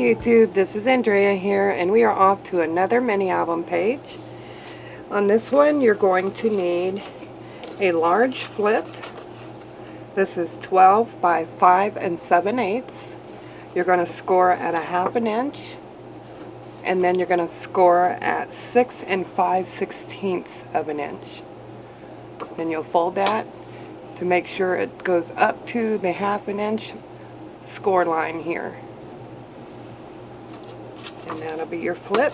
YouTube, this is Andrea here, and we are off to another mini album page. On this one, you're going to need a large flip. This is 12 by 5 7/8. You're going to score at a 1/2 inch, and then you're going to score at 6 5/16 of an inch. Then you'll fold that to make sure it goes up to the 1/2 inch score line here. And that'll be your flip.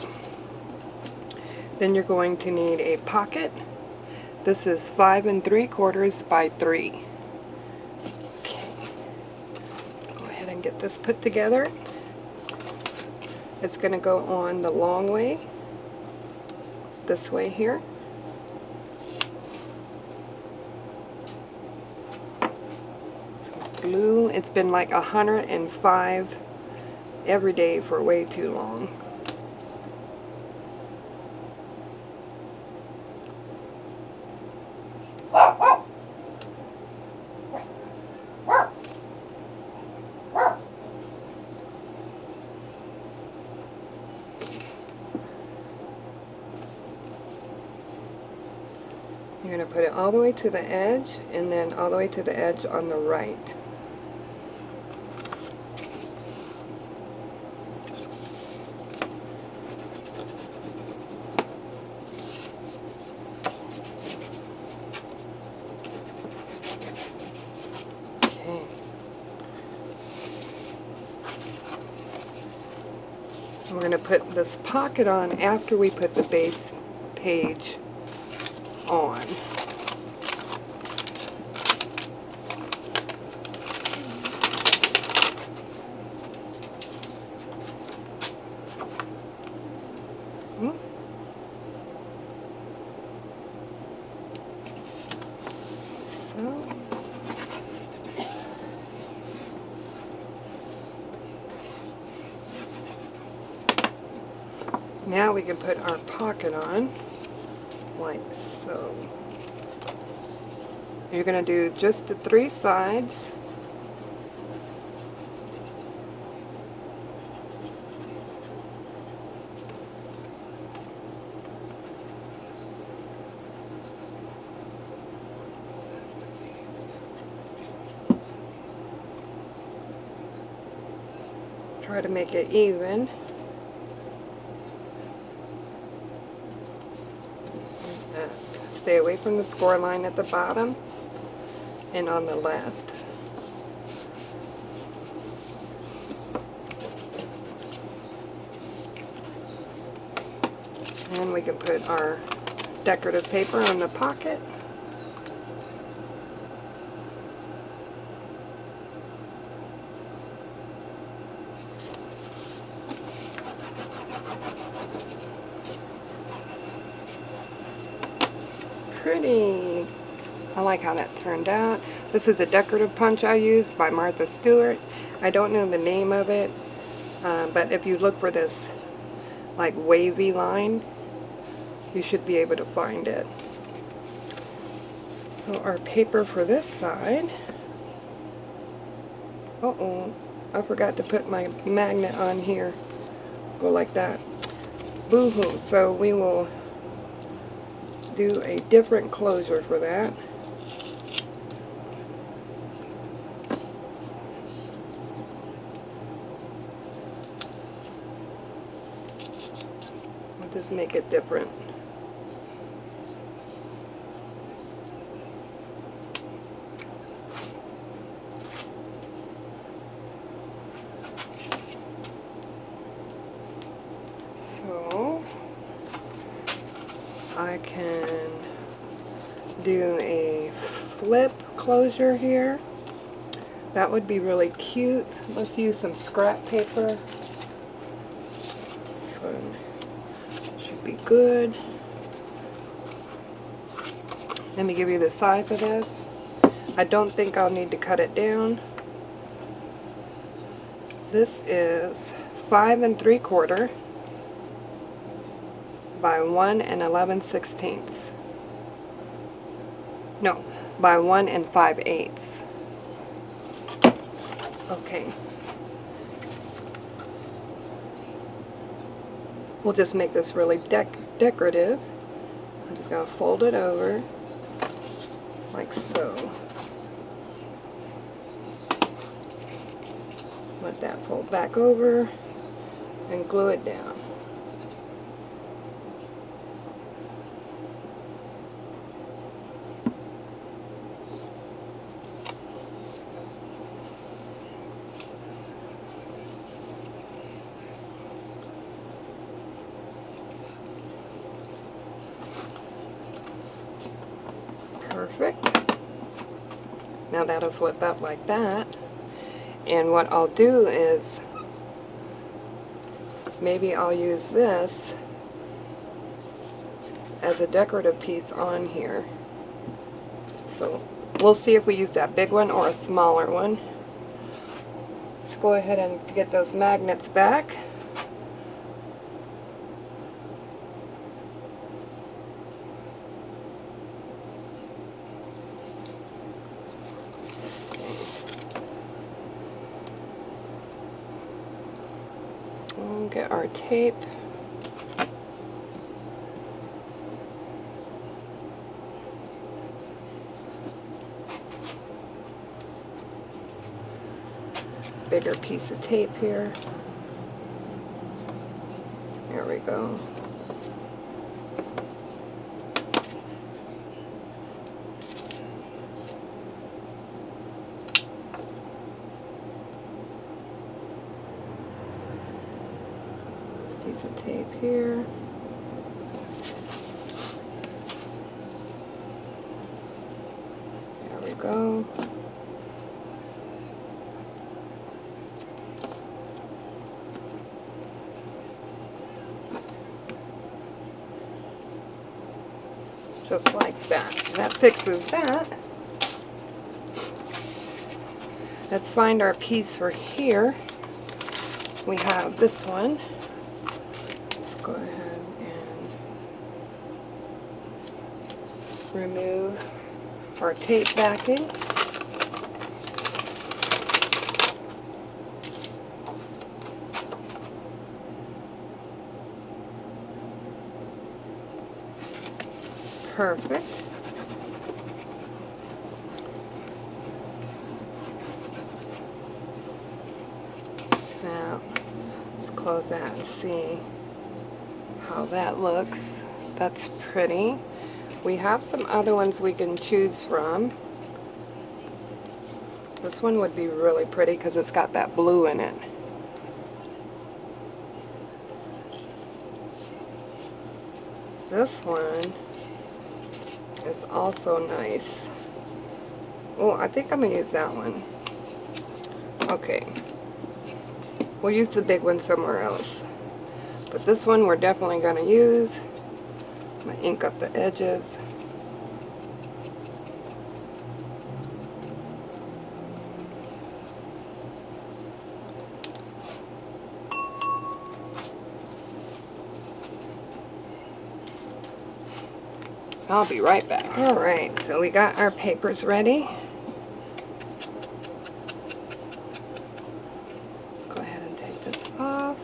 Then you're going to need a pocket. This is 5 3/4 by 3. Okay. Let's go ahead and get this put together. It's going to go on the long way, this way here. Glue. It's been like 105 every day for way too long. You're going to put it all the way to the edge, and then all the way to the edge on the right. Okay. We're going to put this pocket on after we put the base page on. So, now we can put our pocket on like so. You're going to do just the 3 sides. Try to make it even. Stay away from the score line at the bottom and on the left. And we can put our decorative paper on the pocket. Pretty. I like how that turned out. This is a decorative punch I used by Martha Stewart. I don't know the name of it, but if you look for this like wavy line, you should be able to find it. So our paper for this side. Uh-oh, I forgot to put my magnet on here. Go like that. Boo-hoo. So we will do a different closure for that. We'll just make it different. So I can do a flip closure here. That would be really cute. Let's use some scrap paper. So should be good. Let me give you the size of this. I don't think I'll need to cut it down. This is 5 3/4 by 1 11/16. No, by 1 5/8. Okay. We'll just make this really decorative. I'm just going to fold it over like so. Let that fold back over and glue it down. Perfect. Now that'll flip up like that. And what I'll do is, maybe I'll use this as a decorative piece on here. So we'll see if we use that big one or a smaller one. Let's go ahead and get those magnets back. We'll get our tape. Bigger piece of tape here. There we go. Piece of tape here. There we go. Just like that. That fixes that. Let's find our piece for here. We have this one. Go ahead and remove our tape backing. Perfect. Now, let's close that and see how that looks. That's pretty. We have some other ones we can choose from. This one would be really pretty because it's got that blue in it. This one is also nice. Oh, I think I'm gonna use that one. Okay. We'll use the big one somewhere else. But this one we're definitely going to use. I'm going to ink up the edges. I'll be right back. Alright, so we got our papers ready. Let's go ahead and take this off.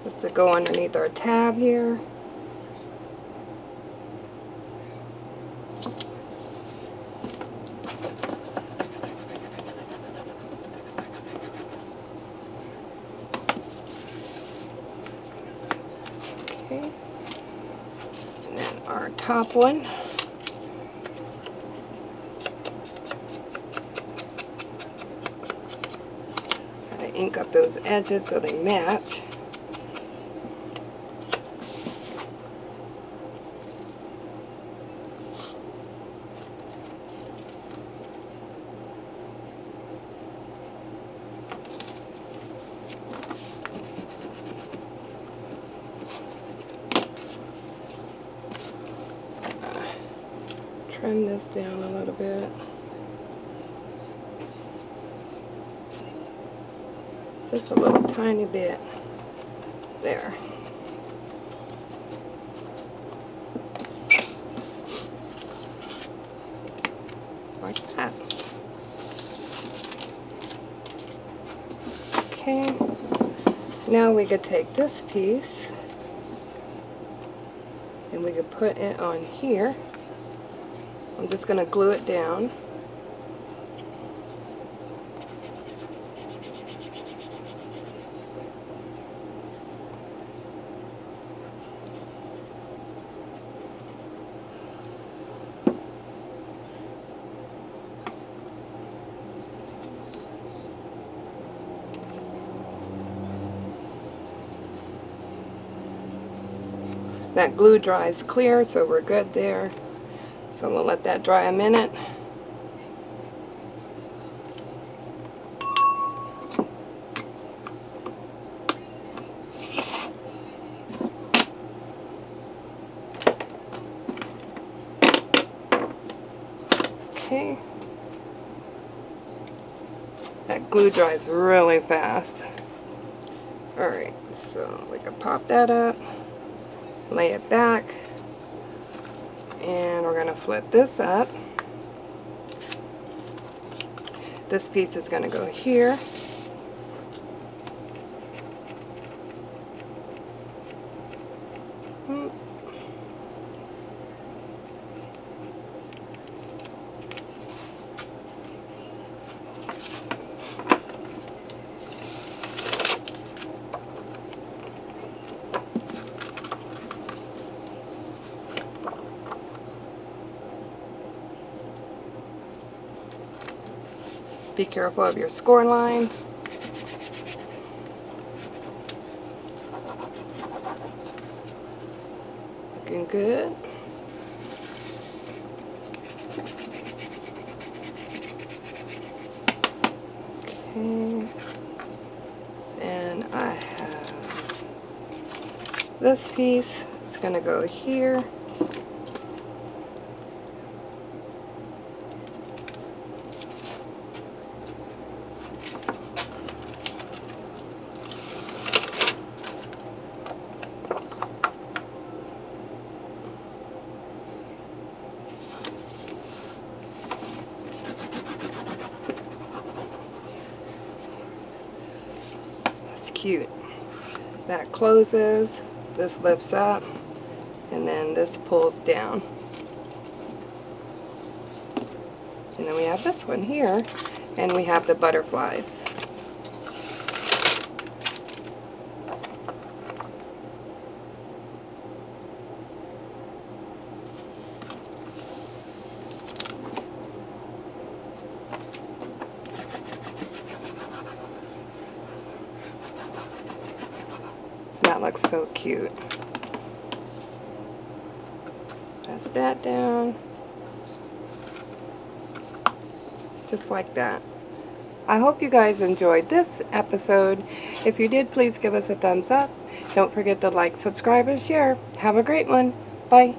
Just to go underneath our tab here. Okay. And then our top one. Gotta ink up those edges so they match. Trim this down a little bit. Just a little tiny bit. There. Like that. Okay, now we could take this piece and we could put it on here. I'm just going to glue it down. That glue dries clear, so we're good there. So we'll let that dry a minute. Okay. That glue dries really fast. Alright, so we can pop that up, lay it back, and we're going to flip this up. This piece is going to go here. Be careful of your score line. Looking good. Okay. And I have this piece. It's going to go here. Cute. That closes, this lifts up, and then this pulls down. And then we have this one here, and we have the butterflies. That looks so cute. Press that down. Just like that. I hope you guys enjoyed this episode. If you did, please give us a thumbs up. Don't forget to like, subscribe, and share. Have a great one. Bye.